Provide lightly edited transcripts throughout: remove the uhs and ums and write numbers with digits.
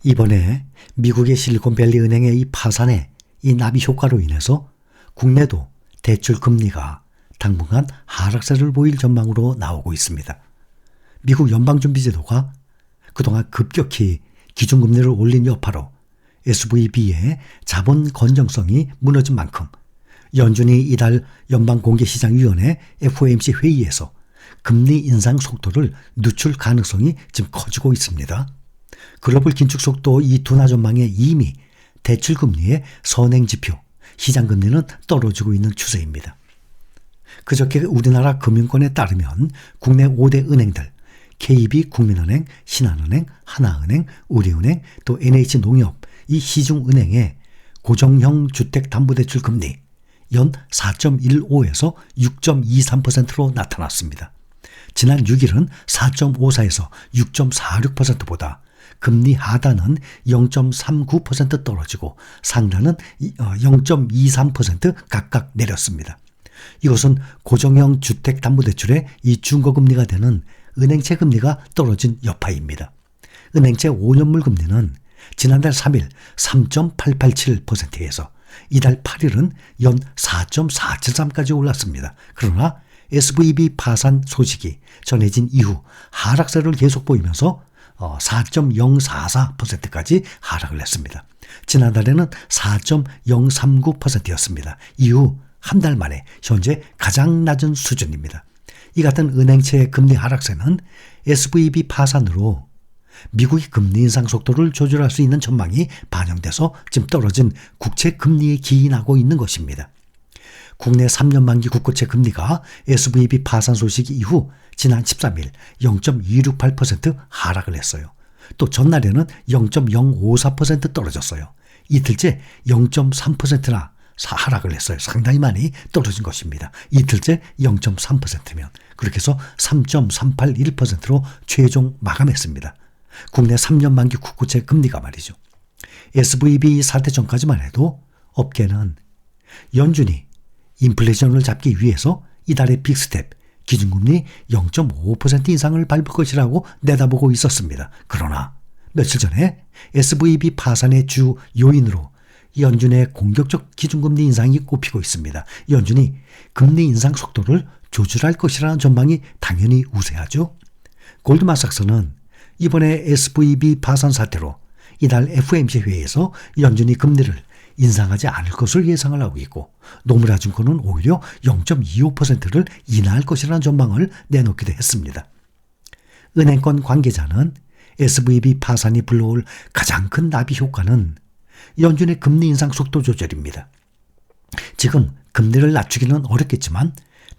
이번에 미국의 실리콘밸리 은행의 이 파산의 이 나비 효과로 인해서 국내도 대출 금리가 당분간 하락세를 보일 전망으로 나오고 있습니다. 미국 연방준비제도가 그동안 급격히 기준금리를 올린 여파로 SVB의 자본 건전성이 무너진 만큼 연준이 이달 연방공개시장위원회 FOMC 회의에서 금리 인상 속도를 늦출 가능성이 지금 커지고 있습니다. 글로벌 긴축 속도 이 둔화 전망에 이미 대출금리의 선행지표, 시장금리는 떨어지고 있는 추세입니다. 그저께 우리나라 금융권에 따르면 국내 5대 은행들 KB국민은행, 신한은행, 하나은행, 우리은행, 또 NH농협 이 시중은행의 고정형 주택담보대출 금리 연 4.15에서 6.23%로 나타났습니다. 지난 6일은 4.54에서 6.46%보다 금리 하단은 0.39% 떨어지고 상단은 0.23% 각각 내렸습니다. 이것은 고정형 주택담보대출의 이 중고금리가 되는 은행채 금리가 떨어진 여파입니다. 은행채 5년물 금리는 지난달 3일 3.887%에서 이달 8일은 연 4.473까지 올랐습니다. 그러나 SVB 파산 소식이 전해진 이후 하락세를 계속 보이면서 4.044%까지 하락을 했습니다. 지난달에는 4.039%였습니다. 이후 한 달 만에 현재 가장 낮은 수준입니다. 이 같은 은행채의 금리 하락세는 SVB 파산으로 미국이 금리 인상 속도를 조절할 수 있는 전망이 반영돼서 지금 떨어진 국채 금리에 기인하고 있는 것입니다. 국내 3년 만기 국고채 금리가 SVB 파산 소식 이후 지난 13일 0.268% 하락을 했어요. 또 전날에는 0.054% 떨어졌어요. 이틀째 0.3%나 하락을 했어요. 상당히 많이 떨어진 것입니다. 이틀째 0.3%면 그렇게 해서 3.381%로 최종 마감했습니다. 국내 3년 만기 국고채 금리가 말이죠. SVB 사태 전까지만 해도 업계는 연준이 인플레이션을 잡기 위해서 이달의 빅스텝 기준금리 0.5% 인상을 밟을 것이라고 내다보고 있었습니다. 그러나 며칠 전에 SVB 파산의 주 요인으로 연준의 공격적 기준금리 인상이 꼽히고 있습니다. 연준이 금리 인상 속도를 조절할 것이라는 전망이 당연히 우세하죠. 골드만삭스는 이번에 SVB 파산 사태로 이달 FOMC 회의에서 연준이 금리를 인상하지 않을 것을 예상을 하고 있고 노무라증권은 오히려 0.25%를 인하할 것이라는 전망을 내놓기도 했습니다. 은행권 관계자는 SVB 파산이 불러올 가장 큰 나비 효과는 연준의 금리 인상 속도 조절입니다. 지금 금리를 낮추기는 어렵겠지만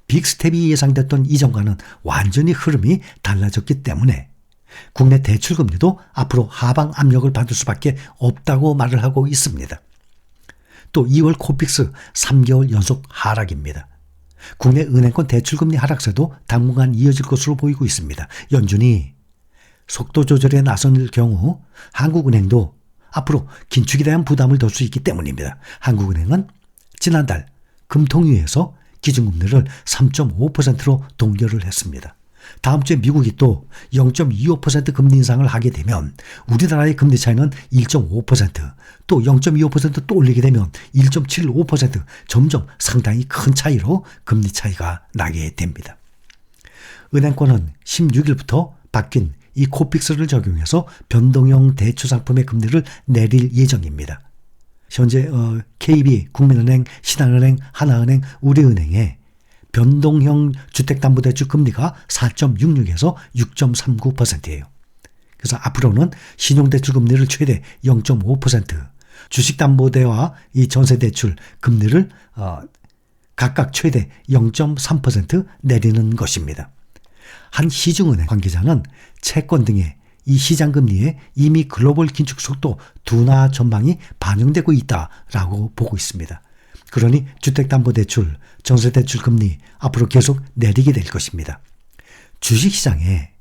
빅스텝이 예상됐던 이전과는 완전히 흐름이 달라졌기 때문에 국내 대출금리도 앞으로 하방 압력을 받을 수밖에 없다고 말을 하고 있습니다. 또 2월 코픽스 3개월 연속 하락입니다. 국내 은행권 대출금리 하락세도 당분간 이어질 것으로 보이고 있습니다. 연준이 속도 조절에 나설 경우 한국은행도 앞으로 긴축에 대한 부담을 덜 수 있기 때문입니다. 한국은행은 지난달 금통위에서 기준금리를 3.5%로 동결을 했습니다. 다음 주에 미국이 또 0.25% 금리 인상을 하게 되면 우리나라의 금리 차이는 1.5%, 또 0.25% 또 올리게 되면 1.75% 점점 상당히 큰 차이로 금리 차이가 나게 됩니다. 은행권은 16일부터 바뀐 이 코픽스를 적용해서 변동형 대출상품의 금리를 내릴 예정입니다. 현재 KB, 국민은행, 신한은행, 하나은행, 우리은행의 변동형 주택담보대출 금리가 4.66에서 6.39%예요. 그래서 앞으로는 신용대출 금리를 최대 0.5%, 주식담보대와 이 전세대출 금리를 각각 최대 0.3% 내리는 것입니다. 한 시중은행 관계자는 채권 등의 이 시장금리에 이미 글로벌 긴축 속도 둔화 전망이 반영되고 있다라고 보고 있습니다. 그러니 주택담보대출, 전세대출 금리 앞으로 계속 내리게 될 것입니다. 주식시장에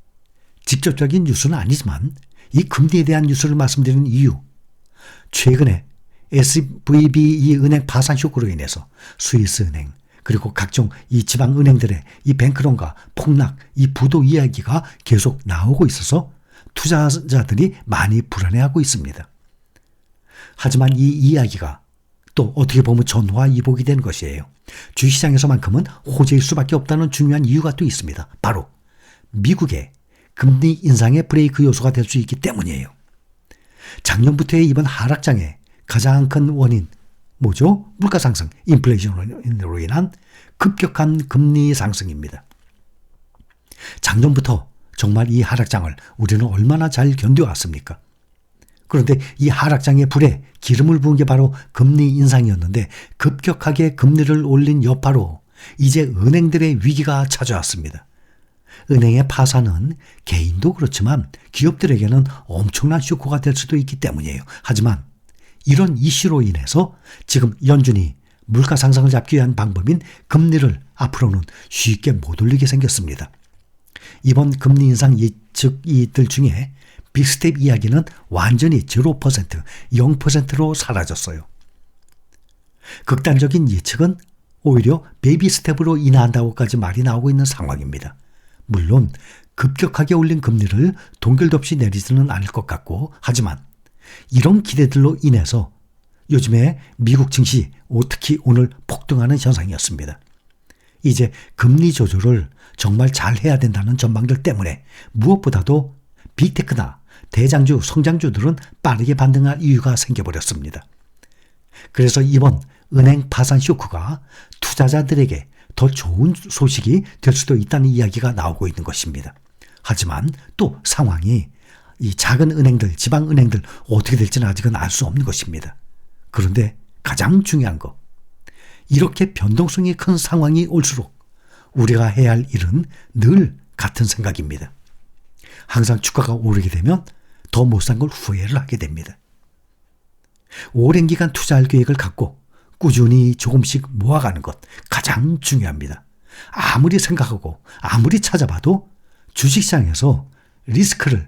직접적인 뉴스는 아니지만 이 금리에 대한 뉴스를 말씀드리는 이유, 최근에 SVB 이 은행 파산 효과로 인해서 스위스은행 그리고 각종 이 지방은행들의 이 뱅크런과 폭락, 이 부도 이야기가 계속 나오고 있어서 투자자들이 많이 불안해하고 있습니다. 하지만 이 이야기가 또 어떻게 보면 전화위복이 된 것이에요. 주식시장에서만큼은 호재일 수밖에 없다는 중요한 이유가 또 있습니다. 바로 미국의 금리 인상의 브레이크 요소가 될 수 있기 때문이에요. 작년부터의 이번 하락장의 가장 큰 원인 뭐죠? 물가 상승, 인플레이션으로 인한 급격한 금리 상승입니다. 작년부터 정말 이 하락장을 우리는 얼마나 잘 견뎌왔습니까? 그런데 이 하락장의 불에 기름을 부은 게 바로 금리 인상이었는데 급격하게 금리를 올린 여파로 이제 은행들의 위기가 찾아왔습니다. 은행의 파산은 개인도 그렇지만 기업들에게는 엄청난 쇼크가 될 수도 있기 때문이에요. 하지만 이런 이슈로 인해서 지금 연준이 물가 상승을 잡기 위한 방법인 금리를 앞으로는 쉽게 못 올리게 생겼습니다. 이번 금리 인상 예측이들 중에 빅스텝 이야기는 완전히 0%, 0%로 사라졌어요. 극단적인 예측은 오히려 베이비 스텝으로 인하한다고까지 말이 나오고 있는 상황입니다. 물론 급격하게 올린 금리를 동결도 없이 내리지는 않을 것 같고 하지만 이런 기대들로 인해서 요즘에 미국 증시 특히 오늘 폭등하는 현상이었습니다. 이제 금리 조절을 정말 잘 해야 된다는 전망들 때문에 무엇보다도 빅테크나 대장주, 성장주들은 빠르게 반등할 이유가 생겨버렸습니다. 그래서 이번 은행 파산 쇼크가 투자자들에게 더 좋은 소식이 될 수도 있다는 이야기가 나오고 있는 것입니다. 하지만 또 상황이 이 작은 은행들, 지방은행들 어떻게 될지는 아직은 알 수 없는 것입니다. 그런데 가장 중요한 거, 이렇게 변동성이 큰 상황이 올수록 우리가 해야 할 일은 늘 같은 생각입니다. 항상 주가가 오르게 되면 더 못 산 걸 후회를 하게 됩니다. 오랜 기간 투자할 계획을 갖고 꾸준히 조금씩 모아가는 것 가장 중요합니다. 아무리 생각하고 아무리 찾아봐도 주식시장에서 리스크를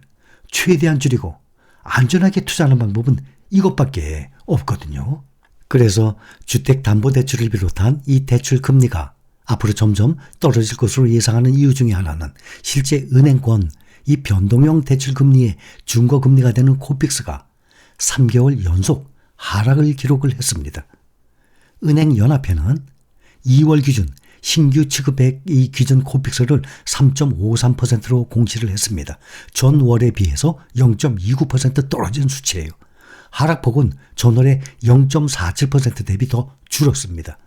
최대한 줄이고 안전하게 투자하는 방법은 이것밖에 없거든요. 그래서 주택담보대출을 비롯한 이 대출 금리가 앞으로 점점 떨어질 것으로 예상하는 이유 중에 하나는 실제 은행권 이 변동형 대출 금리의 중거금리가 되는 코픽스가 3개월 연속 하락을 기록을 했습니다. 은행연합회는 2월 기준 신규 취급액 이 기준 코픽스를 3.53%로 공시를 했습니다. 전월에 비해서 0.29% 떨어진 수치예요. 하락폭은 전월에 0.47% 대비 더 줄었습니다.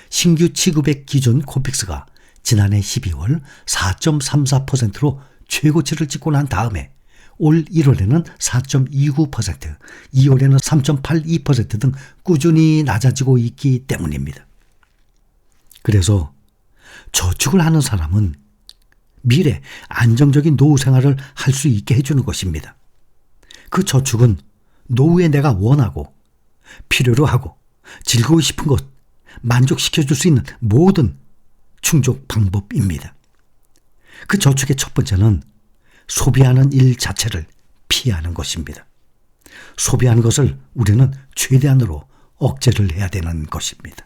신규 취급액 기준 코픽스가 지난해 12월 4.34%로 최고치를 찍고 난 다음에 올 1월에는 4.29%, 2월에는 3.82% 등 꾸준히 낮아지고 있기 때문입니다. 그래서 저축을 하는 사람은 미래 안정적인 노후 생활을 할 수 있게 해주는 것입니다. 그 저축은 노후에 내가 원하고 필요로 하고 즐기고 싶은 것 만족시켜줄 수 있는 모든 충족 방법입니다. 그 저축의 첫 번째는 소비하는 일 자체를 피하는 것입니다. 소비하는 것을 우리는 최대한으로 억제를 해야 되는 것입니다.